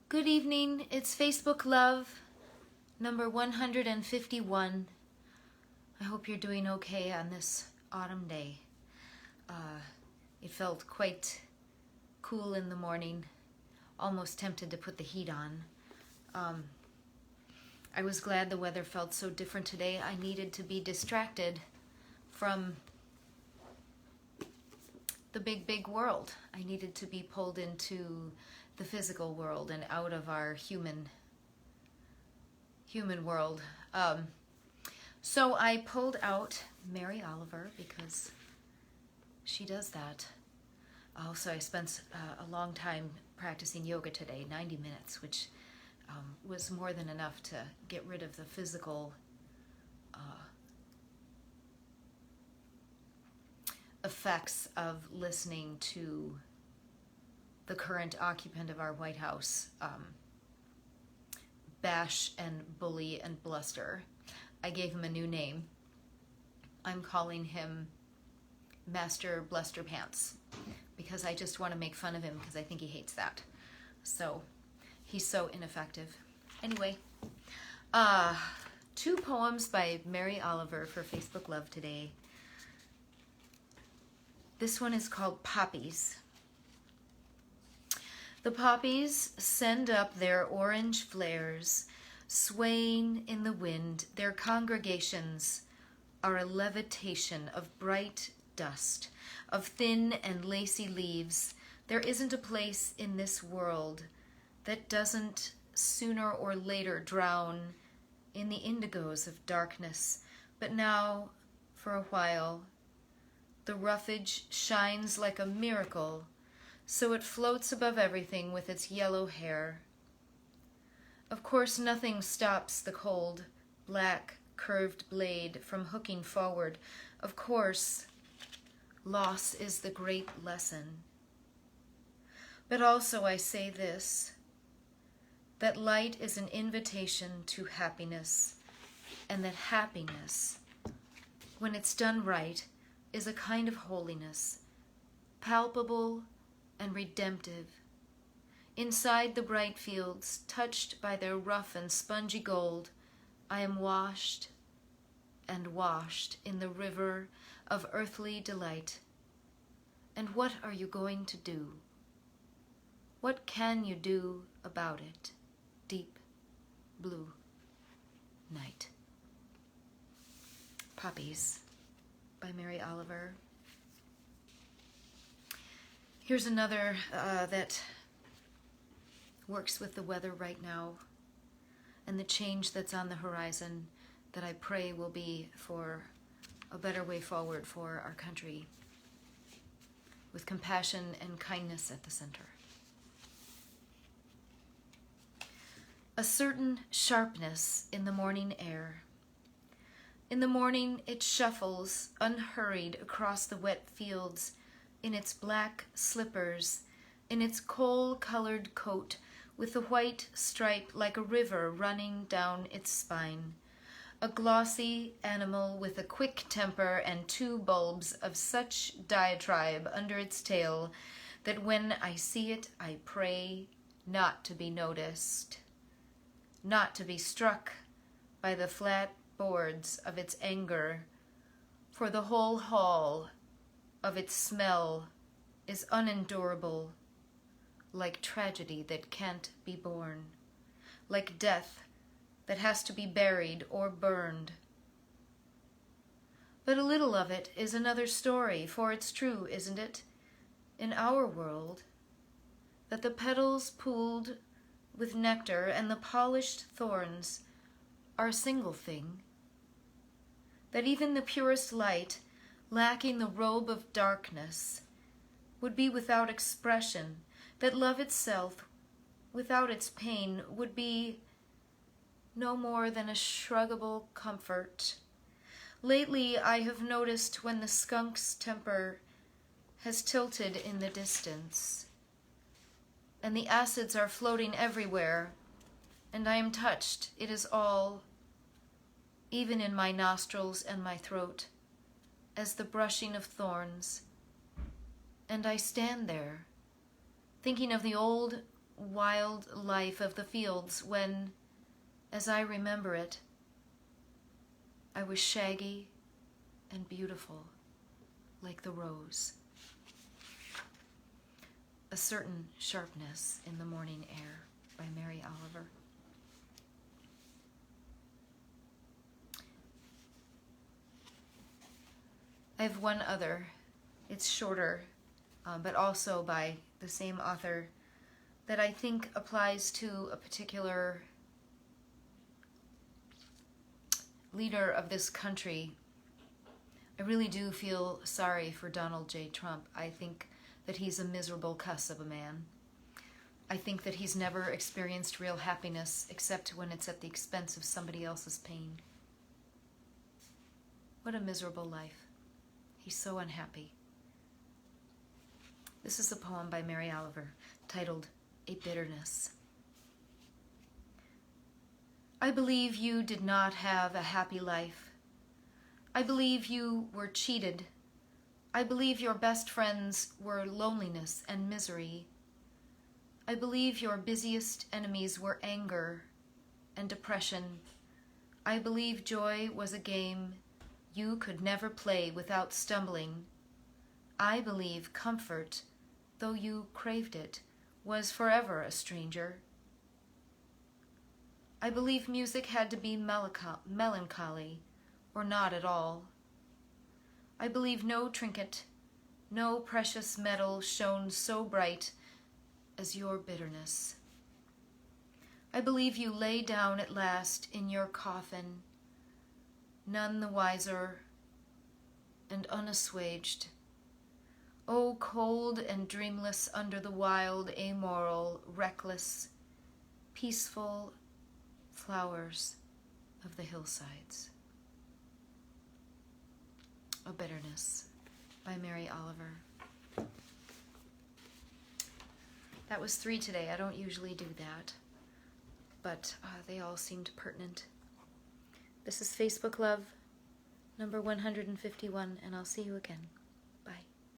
Good evening. It's Facebook Love, number 151. I hope you're doing okay on this autumn day. It felt quite cool in the morning, almost tempted to put the heat on. I was glad the weather felt so different today. I needed to be distracted from the big world. I needed to be pulled into the physical world and out of our human world. So I pulled out Mary Oliver because she does that. Also, I spent a long time practicing yoga today, 90 minutes, which was more than enough to get rid of the physical effects of listening to the current occupant of our White House bash and bully and bluster. I gave him a new name. I'm calling him Master Bluster Pants because I just want to make fun of him because I think he hates that. So he's so ineffective. Anyway, 2 poems by Mary Oliver for Facebook Love today. This one is called Poppies. The poppies send up their orange flares, swaying in the wind. Their congregations are a levitation of bright dust, of thin and lacy leaves. There isn't a place in this world that doesn't sooner or later drown in the indigos of darkness. But now, for a while, the roughage shines like a miracle, so it floats above everything with its yellow hair. Of course, nothing stops the cold, black, curved blade from hooking forward. Of course, loss is the great lesson. But also I say this, that light is an invitation to happiness, and that happiness, when it's done right, is a kind of holiness, palpable and redemptive. Inside the bright fields, touched by their rough and spongy gold, I am washed and washed in the river of earthly delight. And what are you going to do? What can you do about it? Deep blue night. Poppies by Mary Oliver. Here's another that works with the weather right now and the change that's on the horizon that I pray will be for a better way forward for our country, with compassion and kindness at the center. A certain sharpness in the morning air. In the morning it shuffles unhurried across the wet fields in its black slippers, in its coal-colored coat with the white stripe like a river running down its spine. A glossy animal with a quick temper and 2 bulbs of such diatribe under its tail that when I see it I pray not to be noticed, not to be struck by the flat boards of its anger, for the whole hall of its smell is unendurable, like tragedy that can't be borne, like death that has to be buried or burned. But a little of it is another story, for it's true, isn't it, in our world, that the petals pooled with nectar and the polished thorns are a single thing, that even the purest light, lacking the robe of darkness, would be without expression, that love itself, without its pain, would be no more than a shruggable comfort. Lately I have noticed when the skunk's temper has tilted in the distance, and the acids are floating everywhere, and I am touched. It is all, even in my nostrils and my throat, as the brushing of thorns. And I stand there, thinking of the old wild life of the fields when, as I remember it, I was shaggy and beautiful like the rose. A certain sharpness in the morning air by Mary Oliver. I have one other. It's shorter, but also by the same author, that I think applies to a particular leader of this country. I really do feel sorry for Donald J. Trump. I think that he's a miserable cuss of a man. I think that he's never experienced real happiness except when it's at the expense of somebody else's pain. What a miserable life. He's so unhappy. This is a poem by Mary Oliver titled A Bitterness. I believe you did not have a happy life. I believe you were cheated. I believe your best friends were loneliness and misery. I believe your busiest enemies were anger and depression. I believe joy was a game you could never play without stumbling. I believe comfort, though you craved it, was forever a stranger. I believe music had to be melancholy, or not at all. I believe no trinket, no precious metal shone so bright as your bitterness. I believe you lay down at last in your coffin, none the wiser and unassuaged. Oh, cold and dreamless under the wild, amoral, reckless, peaceful flowers of the hillsides. A Bitterness by Mary Oliver. That was 3 today. I don't usually do that, but they all seemed pertinent. This is Facebook Love, number 151, and I'll see you again.